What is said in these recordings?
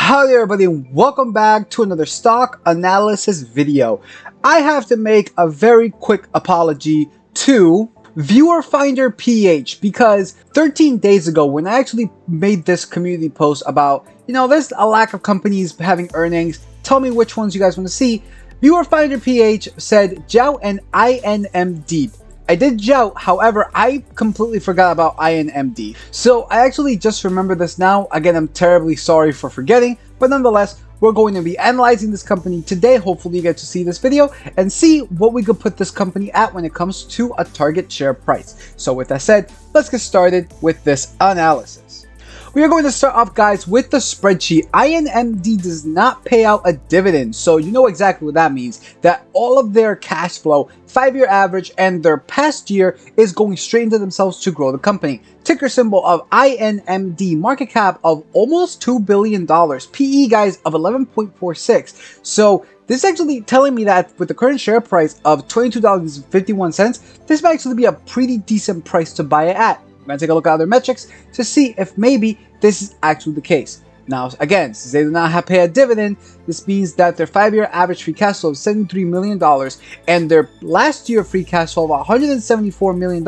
Howdy everybody and welcome back to another stock analysis video. I have to make a very quick apology to Viewer Finder PH because 13 days ago when I actually made this community post about, there's a lack of companies having earnings, tell me which ones you guys want to see. Viewer Finder PH said Jout and INMD. I did Jout, however, I completely forgot about INMD. So I actually just remember this now. Again, I'm terribly sorry for forgetting, but nonetheless, we're going to be analyzing this company today. Hopefully you get to see this video and see what we could put this company at when it comes to a target share price. So with that said, let's get started with this analysis. We are going to start off, guys, with the spreadsheet. INMD does not pay out a dividend, so you know exactly what that means. That all of their cash flow, 5-year average, and their past year is going straight into themselves to grow the company. Ticker symbol of INMD, market cap of almost $2 billion. PE, guys, of 11.46. So this is actually telling me that with the current share price of $22.51, this might actually be a pretty decent price to buy it at. I'm going to take a look at other metrics to see if maybe this is actually the case. Now, again, since they do not pay a dividend, this means that their 5-year average free cash flow of $73 million and their last year free cash flow of $174 million,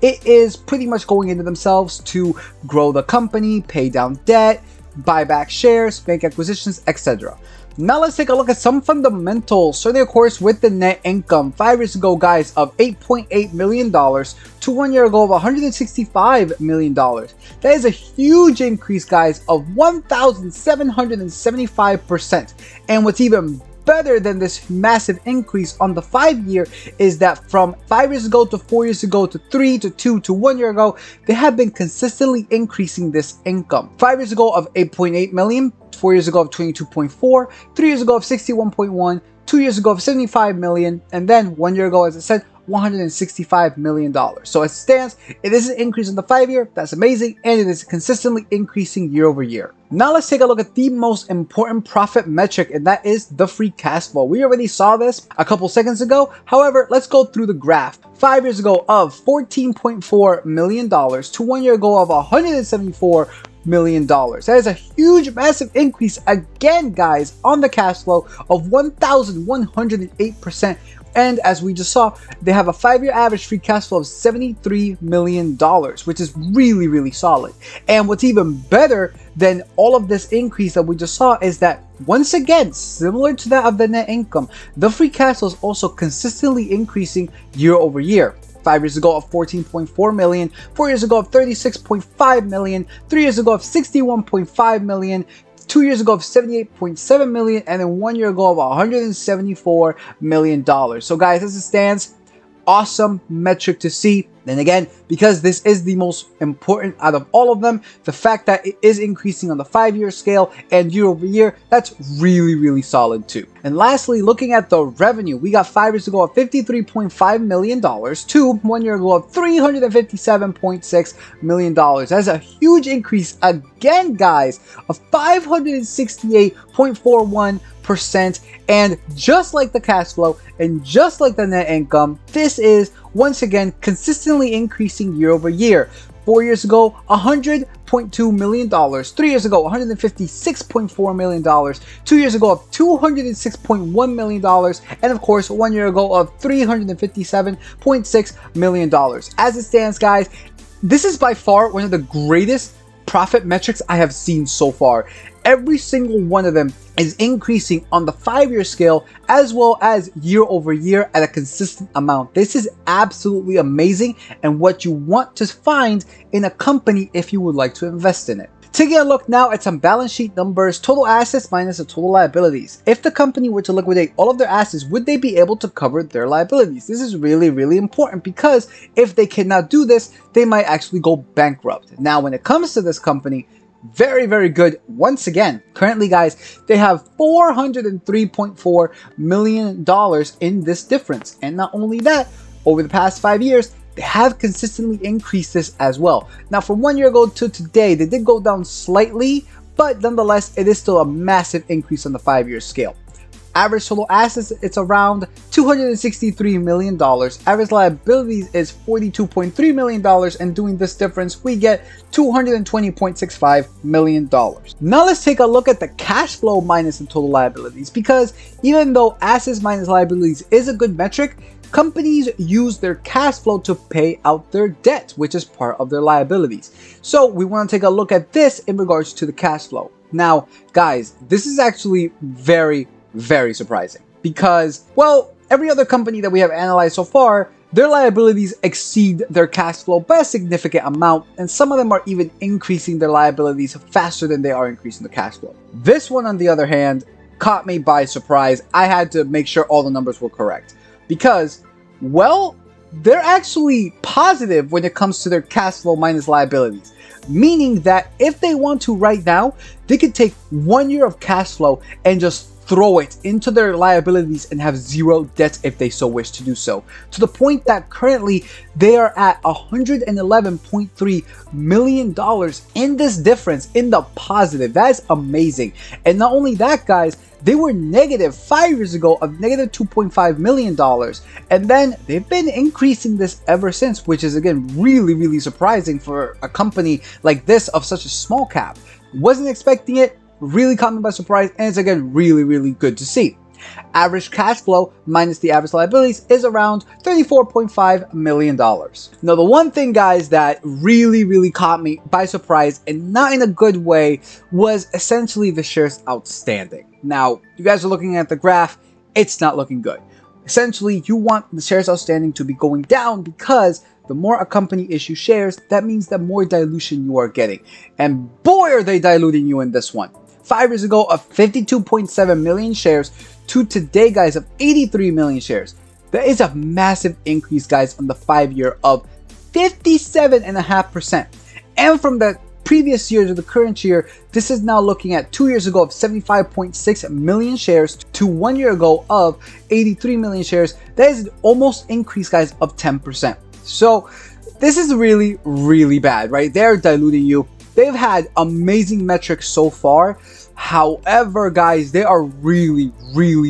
it is pretty much going into themselves to grow the company, pay down debt, buy back shares, make acquisitions, etc. Now let's take a look at some fundamentals, starting of course with the net income. 5 years ago, guys, of $8.8 million to 1 year ago of $165 million. That is a huge increase, guys, of 1,775%. And what's even better than this massive increase on the 5-year is that from 5 years ago to 4 years ago to 3 to 2 to 1 year ago, they have been consistently increasing this income. 5 years ago of 8.8 million, 4 years ago of 22.4, 3 years ago of 61.1, 2 years ago of 75 million, and then 1 year ago, as I said, $165 million. So as it stands, it is an increase in the 5-year. That's amazing, and it is consistently increasing year over year. Now let's take a look at the most important profit metric, and that is the free cash flow. We already saw this a couple seconds ago. However, let's go through the graph. 5 years ago of $14.4 million to 1 year ago of $174 million. That is a huge, massive increase again, guys, on the cash flow of 1,108%. And as we just saw, they have a 5-year average free cash flow of $73 million, which is really, really solid. And what's even better than all of this increase that we just saw is that, once again, similar to that of the net income, the free cash flow is also consistently increasing year over year. 5 years ago of 14.4 million, 4 years ago of 36.5 million, 3 years ago of 61.5 million, 2 years ago of 78.7 million, and then 1 year ago of $174 million. So guys, as it stands, awesome metric to see. Then again, because this is the most important out of all of them, the fact that it is increasing on the 5-year scale and year over year, that's really, really solid too. And lastly, looking at the revenue, we got 5 years ago of $53.5 million to 1 year ago of $357.6 million. That's a huge increase again, guys, of 568.41%. And just like the cash flow and just like the net income, this is once again consistently increasing year over year. 4 years ago, $100.2 million. 3 years ago, $156.4 million. 2 years ago, of $206.1 million. And of course, 1 year ago of $357.6 million. As it stands, guys, this is by far one of the greatest profit metrics I have seen so far. Every single one of them is increasing on the 5-year scale as well as year over year at a consistent amount. This is absolutely amazing and what you want to find in a company if you would like to invest in it. Taking a look now at some balance sheet numbers, total assets minus the total liabilities. If the company were to liquidate all of their assets, would they be able to cover their liabilities? This is really, really important because if they cannot do this, they might actually go bankrupt. Now, when it comes to this company, very, very good. Once again, currently, guys, they have $403.4 million in this difference. And not only that, over the past 5 years, they have consistently increased this as well. Now, from 1 year ago to today, they did go down slightly, but nonetheless, it is still a massive increase on the 5-year scale. Average total assets, it's around $263 million. Average liabilities is $42.3 million, and doing this difference, we get $220.65 million. Now let's take a look at the cash flow minus the total liabilities, because even though assets minus liabilities is a good metric, companies use their cash flow to pay out their debt, which is part of their liabilities. So we want to take a look at this in regards to the cash flow. Now, guys, this is actually very surprising because, well, every other company that we have analyzed so far, their liabilities exceed their cash flow by a significant amount, and some of them are even increasing their liabilities faster than they are increasing the cash flow. This one, on the other hand, caught me by surprise. I had to make sure all the numbers were correct because, well, they're actually positive when it comes to their cash flow minus liabilities. Meaning that if they want to right now, they could take 1 year of cash flow and just throw it into their liabilities and have zero debts if they so wish to do so. To the point that currently they are at $111.3 million in this difference, in the positive. That is amazing. And not only that, guys, they were negative 5 years ago of negative $2.5 million. And then they've been increasing this ever since, which is again really surprising for a company like this of such a small cap. Wasn't expecting it, really caught me by surprise, and it's again really good to see. Average cash flow minus the average liabilities is around $34.5 million. Now, the one thing, guys, that really caught me by surprise, and not in a good way, was essentially the shares outstanding. Now, you guys are looking at the graph, it's not looking good. Essentially, you want the shares outstanding to be going down because the more a company issues shares, that means the more dilution you are getting. And boy, are they diluting you in this one. 5 years ago of 52.7 million shares to today, guys, of 83 million shares. That is a massive increase, guys, on the 5 year of 57.5%. And from the previous year to the current year, this is now looking at 2 years ago of 75.6 million shares to 1 year ago of 83 million shares. That is an almost increase, guys, of 10%. So this is really bad, right? They're diluting you. They've had amazing metrics so far. However, guys, they are really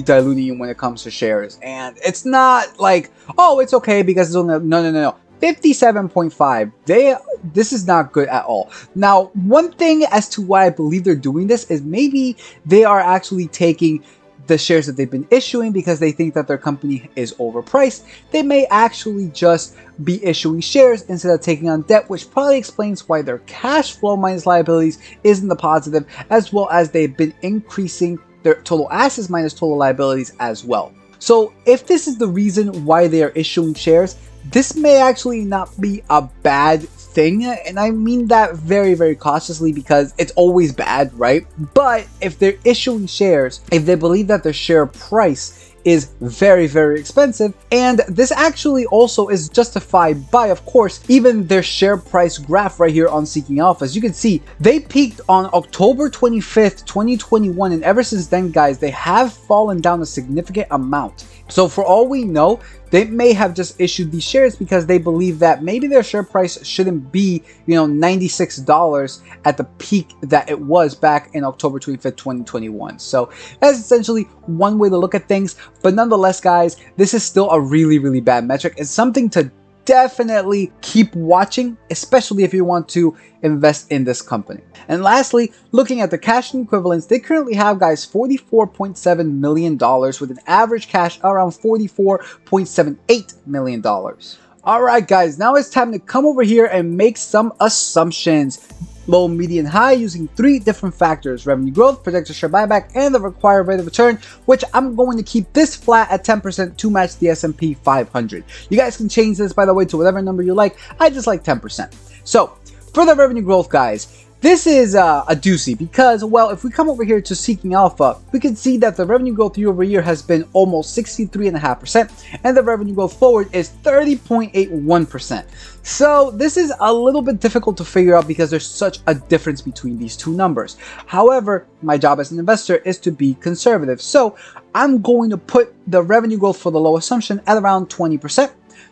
diluting you when it comes to shares. And it's not like, oh, it's okay because it's only, no. 57.5. This is not good at all. Now, one thing as to why I believe they're doing this is maybe they are actually taking the shares that they've been issuing because they think that their company is overpriced. They may actually just be issuing shares instead of taking on debt, which probably explains why their cash flow minus liabilities is in the positive, as well as they've been increasing their total assets minus total liabilities as well. So if this is the reason why they are issuing shares, this may actually not be a bad thing, and I mean that very cautiously because it's always bad, right? But if they're issuing shares, if they believe that their share price is very expensive, and this actually also is justified by, of course, even their share price graph right here on Seeking Alpha. As you can see, they peaked on October 25th, 2021, and ever since then, guys, they have fallen down a significant amount. So for all we know, they may have just issued these shares because they believe that maybe their share price shouldn't be, $96 at the peak that it was back in October 25th, 2021. So that's essentially one way to look at things. But nonetheless, guys, this is still a really bad metric. It's something to definitely keep watching, especially if you want to invest in this company. And lastly, looking at the cash and equivalents, they currently have, guys, $44.7 million with an average cash around $44.78 million. Alright, guys, now it's time to come over here and make some assumptions. Low, median, high, using 3 different factors: revenue growth, projected share buyback, and the required rate of return, which I'm going to keep this flat at 10% to match the S&P 500. You guys can change this, by the way, to whatever number you like. I just like 10%. So for the revenue growth, guys, this is a doozy because, well, if we come over here to Seeking Alpha, we can see that the revenue growth year over year has been almost 63.5%, and the revenue growth forward is 30.81%. So this is a little bit difficult to figure out because there's such a difference between these two numbers. However, my job as an investor is to be conservative. So I'm going to put the revenue growth for the low assumption at around 20%.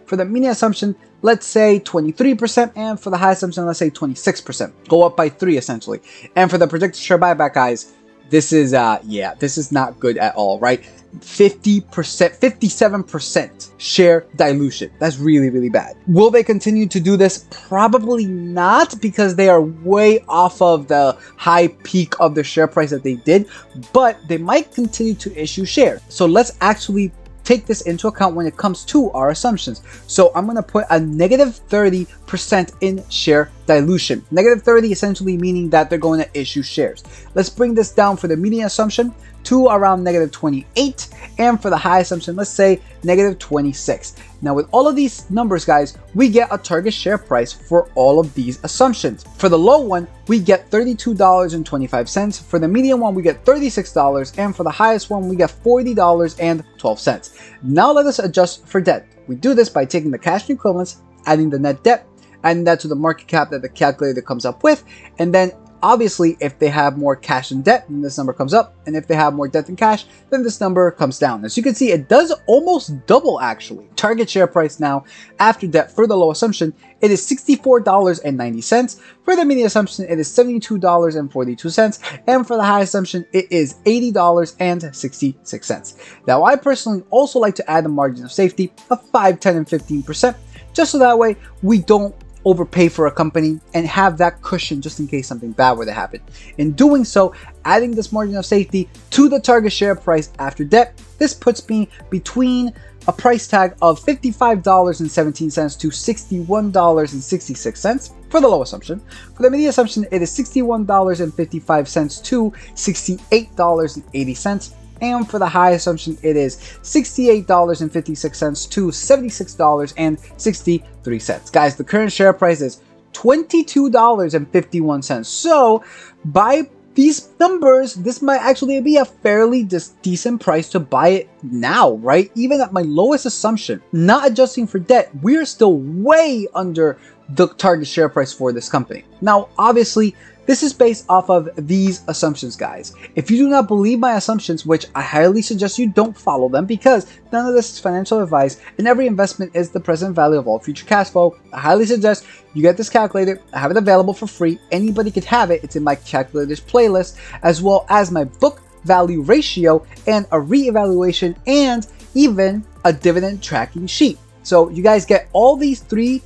For the median assumption, let's say 23%, and for the high assumption, let's say 26%. Go up by 3 essentially. And for the projected share buyback, guys, this is yeah, this is not good at all, right? 50%, 57% share dilution. That's really, really bad. Will they continue to do this? Probably not, because they are way off of the high peak of the share price that they did, but they might continue to issue shares. So let's actually take this into account when it comes to our assumptions. So I'm going to put a negative 30% in share dilution. Negative 30 essentially meaning that they're going to issue shares. Let's bring this down for the median assumption to around negative 28, and for the high assumption, let's say negative 26. Now with all of these numbers, guys, we get a target share price for all of these assumptions. For the low one, we get $32.25. For the median one, we get $36, and for the highest one, we get $40.12. Now let us adjust for debt. We do this by taking the cash and equivalents, adding the net debt, adding that to the market cap that the calculator comes up with, and then obviously, if they have more cash than debt, then this number comes up. And if they have more debt than cash, then this number comes down. As you can see, it does almost double actually. Target share price now after debt for the low assumption, it is $64.90. For the median assumption, it is $72.42. And for the high assumption, it is $80.66. Now, I personally also like to add a margin of safety of 5, 10, and 15%, just so that way we don't overpay for a company and have that cushion just in case something bad were to happen. In doing so, adding this margin of safety to the target share price after debt, this puts me between a price tag of $55.17 to $61.66 for the low assumption. For the median assumption, it is $61.55 to $68.80. And for the high assumption, it is $68.56 to $76.63. Guys, the current share price is $22.51. So by these numbers, this might actually be a fairly decent price to buy it now, right? Even at my lowest assumption, not adjusting for debt, we're still way under the target share price for this company. Now, obviously, this is based off of these assumptions, guys. If you do not believe my assumptions, which I highly suggest you don't follow them, because none of this is financial advice and every investment is the present value of all future cash flow, I highly suggest you get this calculator. I have it available for free. Anybody could have it. It's in my calculators playlist, as well as my book value ratio and a reevaluation and even a dividend tracking sheet. So you guys get all these three.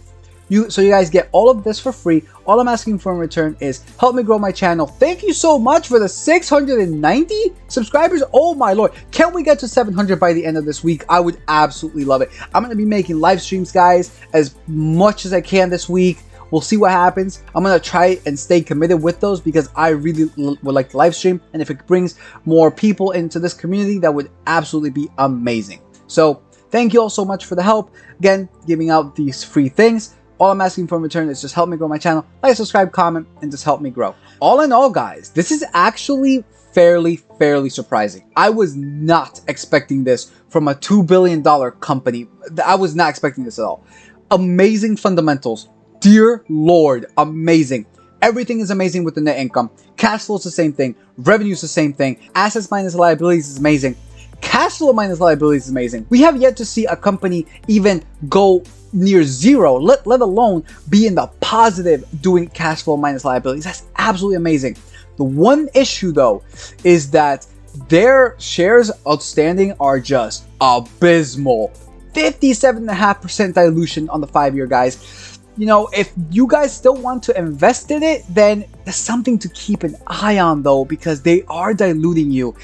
So you guys get all of this for free. All I'm asking for in return is help me grow my channel. Thank you so much for the 690 subscribers. Oh my lord. Can we get to 700 by the end of this week? I would absolutely love it. I'm going to be making live streams, guys, as much as I can this week. We'll see what happens. I'm going to try and stay committed with those because I really would like to live stream. And if it brings more people into this community, that would absolutely be amazing. So thank you all so much for the help. Again, giving out these free things. All I'm asking for in return is just help me grow my channel, like, subscribe, comment, and just help me grow. All in all, guys, this is actually fairly surprising. I was not expecting this from a $2 billion company. I was not expecting this at all. Amazing fundamentals. Dear Lord, amazing. Everything is amazing with the net income. Cash flow is the same thing. Revenue is the same thing. Assets minus liabilities is amazing. Cash flow minus liabilities is amazing. We have yet to see a company even go near zero, let alone be in the positive doing cash flow minus liabilities. That's absolutely amazing. The one issue though is that their shares outstanding are just abysmal. 57.5% dilution on the 5-year, guys. You know, if you guys still want to invest in it, then there's something to keep an eye on though, because they are diluting you.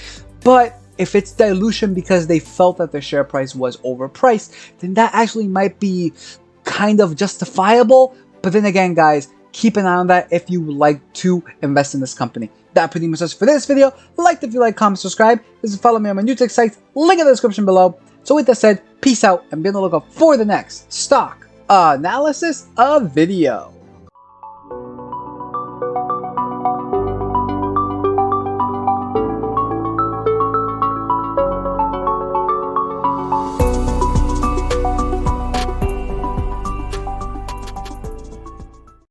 But if it's dilution because they felt that their share price was overpriced, then that actually might be kind of justifiable. But then again, guys, keep an eye on that if you would like to invest in this company. That pretty much is for this video. Like if you like, comment, subscribe. Just follow me on my new tech sites. Link in the description below. So with that said, peace out and be on the lookout for the next stock analysis video.